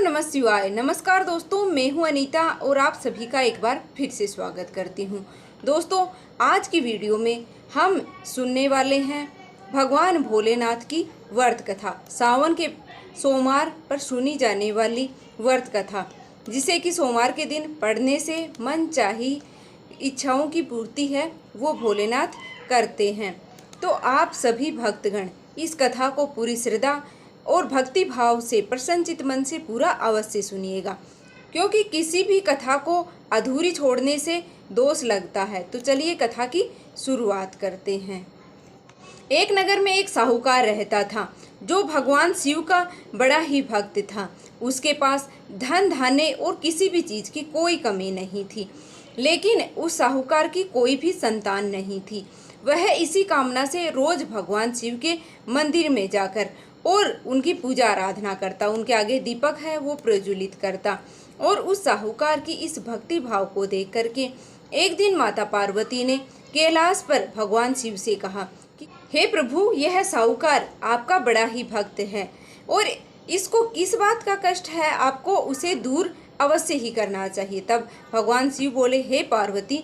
नमः शिवाय। नमस्कार दोस्तों, मैं हूं अनीता और आप सभी का एक बार फिर से स्वागत करती हूं। दोस्तों, आज की वीडियो में हम सुनने वाले हैं भगवान भोलेनाथ की व्रत कथा, सावन के सोमवार पर सुनी जाने वाली व्रत कथा, जिसे कि सोमवार के दिन पढ़ने से मन चाही इच्छाओं की पूर्ति है वो भोलेनाथ करते हैं। तो आप सभी भक्तगण इस कथा को पूरी श्रद्धा और भक्ति भाव से प्रसन्नचित मन से पूरा अवश्य सुनिएगा, क्योंकि किसी भी कथा को अधूरी छोड़ने से दोष लगता है। तो चलिए कथा की शुरुआत करते हैं। एक नगर में एक साहूकार रहता था, जो भगवान शिव का बड़ा ही भक्त था। उसके पास धन धान्य और किसी भी चीज़ की कोई कमी नहीं थी, लेकिन उस साहूकार की कोई भी संतान नहीं थी। वह इसी कामना से रोज भगवान शिव के मंदिर में जाकर और उनकी पूजा आराधना करता, उनके आगे दीपक है वो प्रज्वलित करता। और उस साहूकार की इस भक्ति भाव को देख करके एक दिन माता पार्वती ने कैलाश पर भगवान शिव से कहा कि हे प्रभु, यह साहूकार आपका बड़ा ही भक्त है और इसको किस बात का कष्ट है, आपको उसे दूर अवश्य ही करना चाहिए। तब भगवान शिव बोले, हे पार्वती,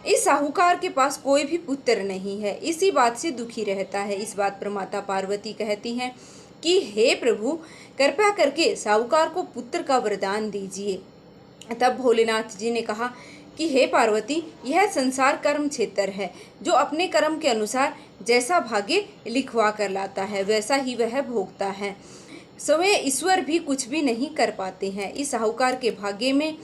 इस साहूकार के पास कोई भी पुत्र नहीं है, इसी बात से दुखी रहता है। इस बात पर माता पार्वती कहती हैं कि हे प्रभु, कृपया करके साहूकार को पुत्र का वरदान दीजिए। तब भोलेनाथ जी ने कहा कि हे पार्वती, यह संसार कर्म क्षेत्र है, जो अपने कर्म के अनुसार जैसा भाग्य लिखवा कर लाता है वैसा ही वह भोगता है। स्वयं ईश्वर भी कुछ भी नहीं कर पाते हैं। इस साहूकार के भाग्य में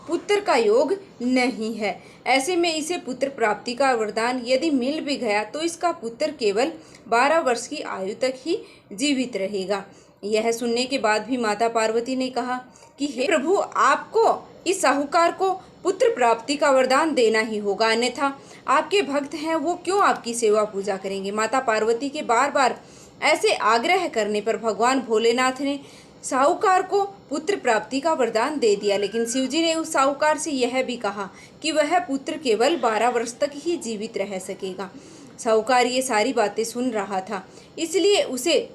पुत्र का योग नहीं है। ऐसे में इसे पुत्र प्राप्ति का वरदान यदि मिल भी गया तो इसका पुत्र केवल 12 वर्ष की आयु तक ही जीवित रहेगा। यह सुनने के बाद भी माता पार्वती ने कहा कि हे प्रभु, आपको इस साहूकार को पुत्र प्राप्ति का वरदान देना ही होगा, अन्यथा आपके भक्त हैं वो क्यों आपकी सेवा पूजा करेंगे। माता पार्वती के बार बार ऐसे आग्रह करने पर भगवान भोलेनाथ ने साहूकार को पुत्र प्राप्ति का वरदान दे दिया। लेकिन शिवजी ने उस साहूकार से यह भी कहा कि वह पुत्र केवल 12 वर्ष तक ही जीवित रह सकेगा। साहूकार ये सारी बातें सुन रहा था, इसलिए उसे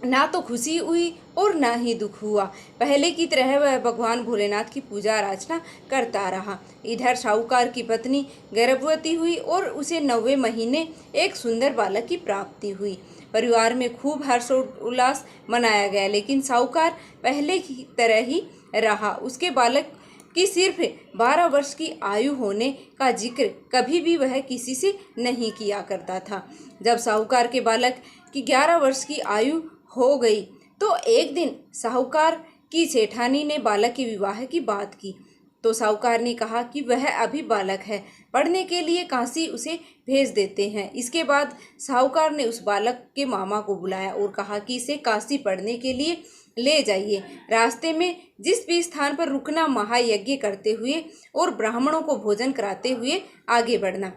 ना तो खुशी हुई और ना ही दुख हुआ। पहले की तरह वह भगवान भोलेनाथ की पूजा आराधना करता रहा। इधर साहूकार की पत्नी गर्भवती हुई और उसे 9वें महीने एक सुंदर बालक की प्राप्ति हुई। परिवार में खूब हर्षोल्लास मनाया गया, लेकिन साहूकार पहले की तरह ही रहा। उसके बालक की सिर्फ 12 वर्ष की आयु होने का जिक्र कभी भी वह किसी से नहीं किया करता था। जब साहूकार के बालक की 11 वर्ष की आयु हो गई तो एक दिन साहूकार की सेठानी ने बालक के विवाह की बात की। तो साहूकार ने कहा कि वह अभी बालक है, पढ़ने के लिए काशी उसे भेज देते हैं। इसके बाद साहूकार ने उस बालक के मामा को बुलाया और कहा कि इसे काशी पढ़ने के लिए ले जाइए। रास्ते में जिस भी स्थान पर रुकना, महायज्ञ करते हुए और ब्राह्मणों को भोजन कराते हुए आगे बढ़ना।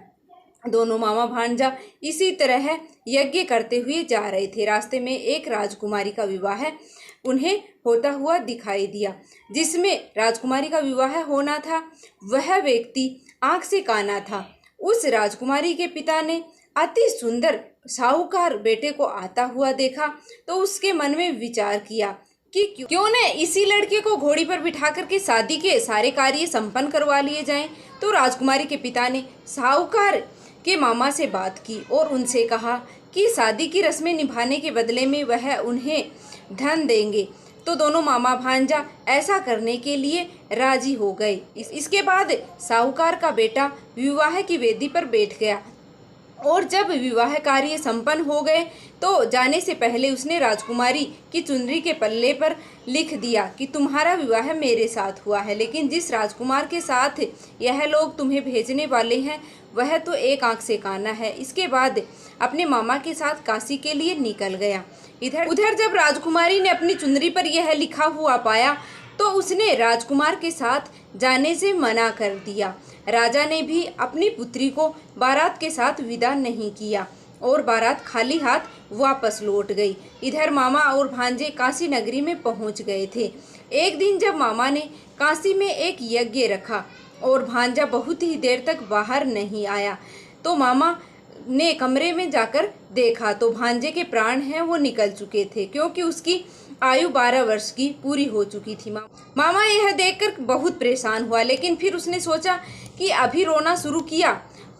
दोनों मामा भांजा इसी तरह यज्ञ करते हुए जा रहे थे। रास्ते में एक राजकुमारी का विवाह उन्हें होता हुआ दिखाई दिया। जिसमें राजकुमारी का विवाह होना था वह व्यक्ति आंख से काना था। उस राजकुमारी के पिता ने अति सुंदर साहूकार बेटे को आता हुआ देखा तो उसके मन में विचार किया कि क्यों न इसी लड़के को घोड़ी पर बिठा करके शादी के सारे कार्य संपन्न करवा लिए जाएं। तो राजकुमारी के पिता ने साहूकार के मामा से बात की और उनसे कहा कि शादी की रस्में निभाने के बदले में वह उन्हें धन देंगे। तो दोनों मामा भांजा ऐसा करने के लिए राजी हो गए। इसके बाद साहूकार का बेटा विवाह की वेदी पर बैठ गया और जब विवाह कार्य संपन्न हो गए तो जाने से पहले उसने राजकुमारी की चुनरी के पल्ले पर लिख दिया कि तुम्हारा विवाह मेरे साथ हुआ है, लेकिन जिस राजकुमार के साथ यह लोग तुम्हें भेजने वाले हैं वह तो एक आंख से काना है। इसके बाद अपने मामा के साथ काशी के लिए निकल गया। उधर जब राजकुमारी ने अपनी चुनरी पर यह लिखा हुआ पाया तो उसने राजकुमार के साथ जाने से मना कर दिया। राजा ने भी अपनी पुत्री को बारात के साथ विदा नहीं किया और बारात खाली हाथ वापस लौट गई। इधर मामा और भांजे काशी नगरी में पहुंच गए थे। एक दिन जब मामा ने काशी में एक यज्ञ रखा और भांजा बहुत ही देर तक बाहर नहीं आया तो मामा ने कमरे में जाकर देखा तो भांजे के प्राण हैं वो निकल चुके थे, क्योंकि उसकी आयु 12 वर्ष की पूरी हो चुकी थी। मामा यह देखकर बहुत परेशान हुआ, लेकिन फिर उसने सोचा कि अभी रोना शुरू किया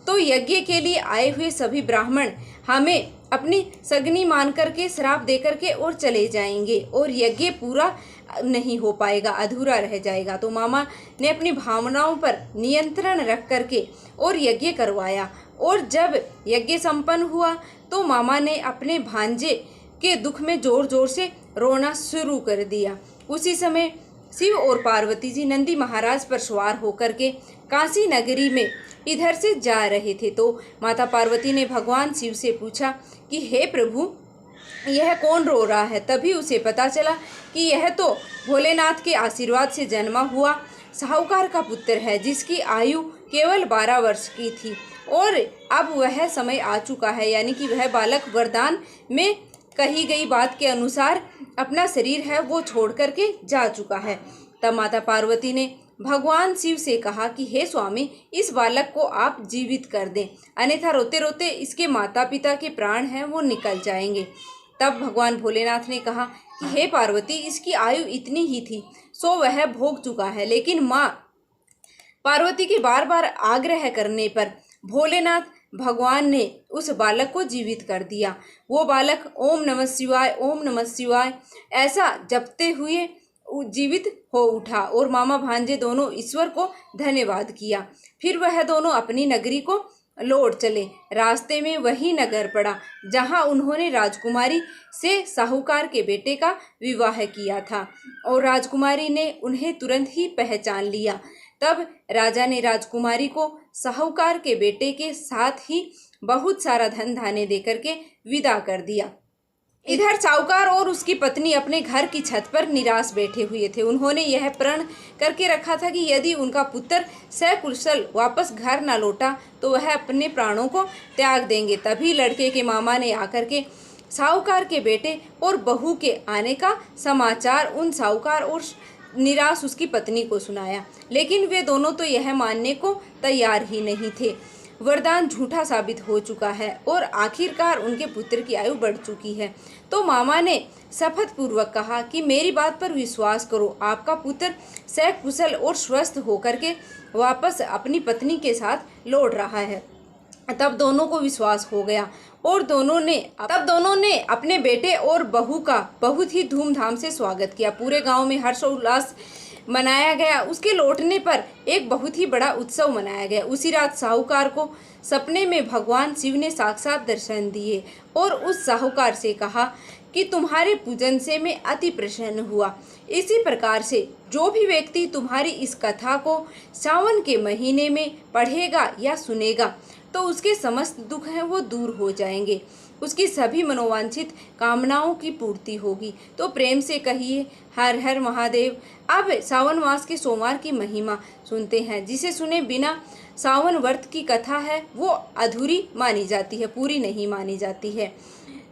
तो यज्ञ के लिए आए हुए सभी ब्राह्मण हमें अपनी सगनी मान करके श्राप दे करके और चले जाएंगे और यज्ञ पूरा नहीं हो पाएगा, अधूरा रह जाएगा। तो मामा ने अपनी भावनाओं पर नियंत्रण रख करके और यज्ञ करवाया। और जब यज्ञ संपन्न हुआ तो मामा ने अपने भांजे के दुख में जोर जोर से रोना शुरू कर दिया। उसी समय शिव और पार्वती जी नंदी महाराज पर सवार होकर के काशी नगरी में इधर से जा रहे थे। तो माता पार्वती ने भगवान शिव से पूछा कि हे प्रभु, यह कौन रो रहा है? तभी उसे पता चला कि यह तो भोलेनाथ के आशीर्वाद से जन्मा हुआ साहूकार का पुत्र है, जिसकी आयु केवल 12 वर्ष की थी और अब वह समय आ चुका है, यानी कि वह बालक वरदान में कही गई बात के अनुसार अपना शरीर है वो छोड़ करके जा चुका है। तब माता पार्वती ने भगवान शिव से कहा कि हे स्वामी, इस बालक को आप जीवित कर दें, अन्यथा रोते रोते इसके माता पिता के प्राण हैं वो निकल जाएंगे। तब भगवान भोलेनाथ ने कहा कि हे पार्वती, इसकी आयु इतनी ही थी सो वह भोग चुका है। लेकिन माँ पार्वती के बार बार आग्रह करने पर भोलेनाथ भगवान ने उस बालक को जीवित कर दिया। वो बालक ओम नमः शिवाय, ओम नमः शिवाय ऐसा जपते हुए जीवित हो उठा और मामा भांजे दोनों ईश्वर को धन्यवाद किया। फिर वह दोनों अपनी नगरी को लौट चले। रास्ते में वही नगर पड़ा जहां उन्होंने राजकुमारी से साहूकार के बेटे का विवाह किया था और राजकुमारी ने उन्हें तुरंत ही पहचान लिया। तब राजा ने राजकुमारी को साहूकार के बेटे के साथ ही बहुत सारा धन धान्य देकर के विदा कर दिया। इधर साहूकार और उसकी पत्नी अपने घर की छत पर निराश बैठे हुए थे। उन्होंने यह प्रण करके रखा था कि यदि उनका पुत्र सकुशल वापस घर न लौटा तो वह अपने प्राणों को त्याग देंगे। तभी लड़के के मामा ने आकर के साहूकार के बेटे और बहू के आने का समाचार उन साहूकार और निराश उसकी पत्नी को सुनाया, लेकिन वे दोनों तो यह मानने को तैयार ही नहीं थे। वरदान झूठा साबित हो चुका है और आखिरकार उनके पुत्र की आयु बढ़ चुकी है। तो मामा ने शपथ पूर्वक कहा कि मेरी बात पर विश्वास करो, आपका पुत्र सकुशल और स्वस्थ होकर के वापस अपनी पत्नी के साथ लौट रहा है। तब दोनों को विश्वास हो गया और दोनों ने अपने बेटे और बहू का बहुत ही धूमधाम से स्वागत किया। पूरे गांव में हर्षोल्लास मनाया गया। उसके लौटने पर एक बहुत ही बड़ा उत्सव मनाया गया। उसी रात साहूकार को सपने में भगवान शिव ने साक्षात दर्शन दिए और उस साहूकार से कहा कि तुम्हारे पूजन से मैं अति प्रसन्न हुआ। इसी प्रकार से जो भी व्यक्ति तुम्हारी इस कथा को सावन के महीने में पढ़ेगा या सुनेगा तो उसके समस्त दुख हैं वो दूर हो जाएंगे, उसकी सभी मनोवांछित कामनाओं की पूर्ति होगी। तो प्रेम से कहिए हर हर महादेव। अब सावन मास के सोमवार की महिमा सुनते हैं, जिसे सुने बिना सावन व्रत की कथा है वो अधूरी मानी जाती है, पूरी नहीं मानी जाती है।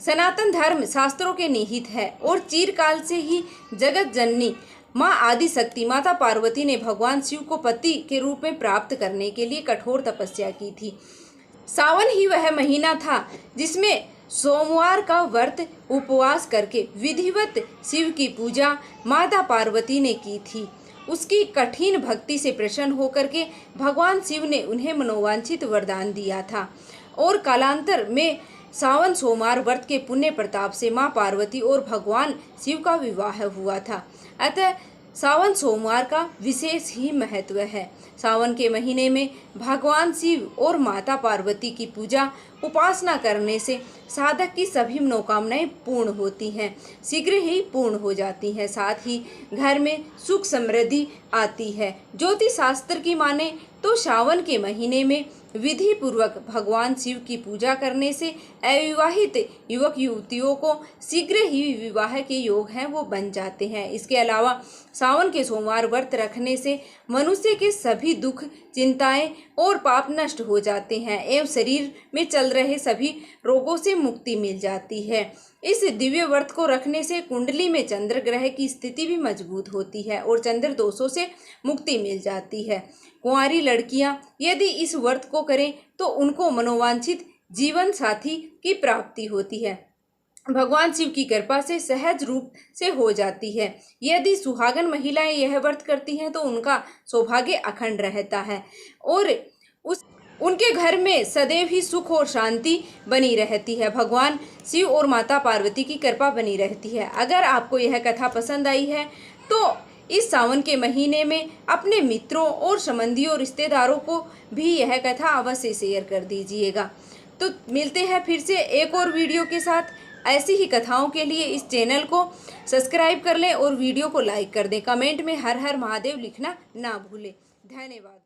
सनातन धर्म शास्त्रों के निहित है और चिरकाल से ही जगत जननी माँ आदि शक्ति माता पार्वती ने भगवान शिव को पति के रूप में प्राप्त करने के लिए कठोर तपस्या की थी। सावन ही वह महीना था जिसमें सोमवार का व्रत उपवास करके विधिवत शिव की पूजा माता पार्वती ने की थी। उसकी कठिन भक्ति से प्रसन्न होकर के भगवान शिव ने उन्हें मनोवांछित वरदान दिया था और कालांतर में सावन सोमवार व्रत के पुण्य प्रताप से माँ पार्वती और भगवान शिव का विवाह हुआ था। अतः सावन सोमवार का विशेष ही महत्व है। सावन के महीने में भगवान शिव और माता पार्वती की पूजा उपासना करने से साधक की सभी मनोकामनाएं पूर्ण होती हैं, शीघ्र ही पूर्ण हो जाती हैं। साथ ही घर में सुख समृद्धि आती है। ज्योतिष शास्त्र की माने तो सावन के महीने में विधि पूर्वक भगवान शिव की पूजा करने से अविवाहित युवक युवतियों को शीघ्र ही विवाह के योग हैं वो बन जाते हैं। इसके अलावा सावन के सोमवार व्रत रखने से मनुष्य के सभी दुख, चिंताएं और पाप नष्ट हो जाते हैं एवं शरीर में चल रहे सभी रोगों से मुक्ति मिल जाती है। इस दिव्य व्रत को रखने से कुंडली में चंद्र ग्रह की स्थिति भी मजबूत होती है और चंद्र दोषों से मुक्ति मिल जाती है। कुंवारी लड़कियां यदि इस व्रत को करें तो उनको मनोवांछित जीवन साथी की प्राप्ति होती है। भगवान शिव की कृपा से सहज रूप से हो जाती है। यदि सुहागन महिलाएं यह व्रत करती हैं तो उनका सौभाग्य अखंड रहता है और उनके घर में सदैव ही सुख और शांति बनी रहती है। भगवान शिव और माता पार्वती की कृपा बनी रहती है। अगर आपको यह कथा पसंद आई है तो इस सावन के महीने में अपने मित्रों और संबंधियों रिश्तेदारों को भी यह कथा अवश्य शेयर कर दीजिएगा। तो मिलते हैं फिर से एक और वीडियो के साथ। ऐसी ही कथाओं के लिए इस चैनल को सब्सक्राइब कर लें और वीडियो को लाइक कर दें। कमेंट में हर हर महादेव लिखना ना भूलें। धन्यवाद।